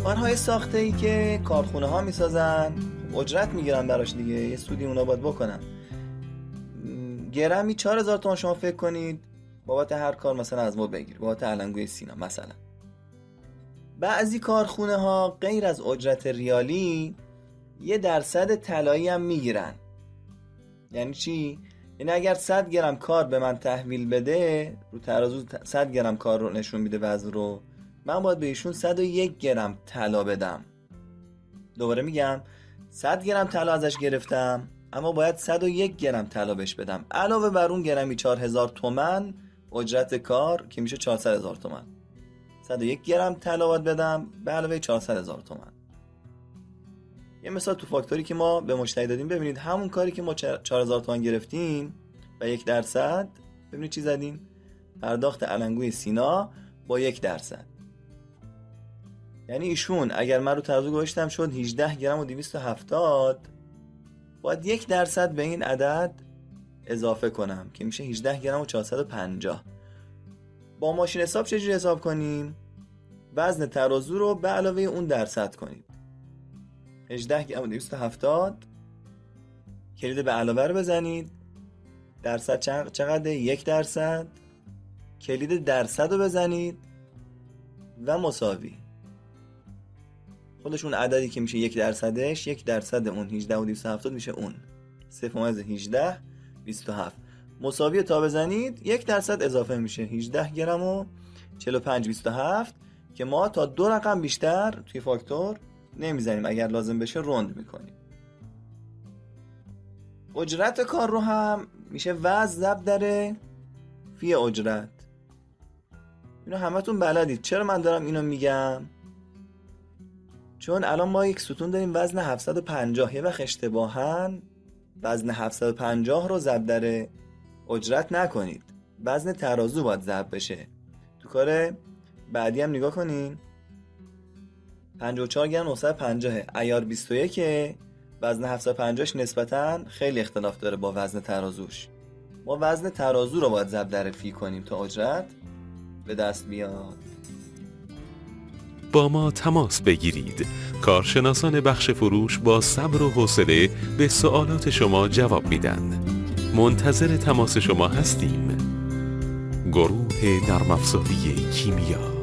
کارهای ساخته ای که کارخونه ها میسازن اجرت میگیرن براش دیگه، یه سودی اونا باید بکنن. گرمی 4000 تومان شما فکر کنید بابت هر کار مثلا از ما بگیر، بابت علنگوی سینا مثلا. بعضی کارخونه ها غیر از اجرت ریالی 1% طلایی هم میگیرن. یعنی چی؟ یعنی اگر 100 گرم کار به من تحویل بده، رو ترازو 100 گرم کار رو نشون میده وزن رو، من باید به ایشون 101 گرم طلا بدم. دوباره میگم 100 گرم طلا ازش گرفتم، اما باید 101 گرم طلا بهش بدم، علاوه بر اون گرمی 4000 تومان اجرت کار که میشه 400000 تومان. 101 گرم طلا باید بدم به علاوه 400000 تومان. یه مثال تو فاکتوری که ما به مشتری دادیم، ببینید همون کاری که ما 4000 تومان گرفتیم و 1%، ببینید چی زدیم؟ پرداخت علنگوی سینا با 1%. یعنی ایشون اگر من رو ترازو گذاشتم شد 18 گرم و 270، باید 1% به این عدد اضافه کنم که میشه 18 گرم و 450. با ماشین حساب چجوری حساب کنیم؟ وزن ترازو رو به علاوه اون درصد کنید. 18 گرم و 270، کلید به علاوه رو بزنید، درصد چقدر؟ 1%. کلید درصد رو بزنید و مساوی. خودشون عددی که میشه 1%ش، 1% اون 18 و 270 میشه اون 0.18 27. مساوی تا بزنید 1% اضافه میشه 18 گرم و 45 27 که ما تا 2 رقم بیشتر توی فاکتور نمیزنیم، اگر لازم بشه روند میکنیم. اجرت کار رو هم میشه وزن ضرب در فی اجرت. اینو همتون بلدید. چرا من دارم اینو میگم؟ چون الان ما یک ستون داریم وزن 750، یه وقت اشتباهاً وزن 750 رو ضرب در اجرت نکنید، وزن ترازو باید ضرب بشه. تو کار بعدی هم نگاه کنین، 54 گرم 950 عیار 21، وزن 750ش نسبتاً خیلی اختلاف داره با وزن ترازوش. ما وزن ترازو رو باید ضرب در فی کنیم تا اجرت به دست بیاد. با ما تماس بگیرید. کارشناسان بخش فروش با صبر و حوصله به سوالات شما جواب میدن. منتظر تماس شما هستیم. گروه نرم افزاری کیمیا.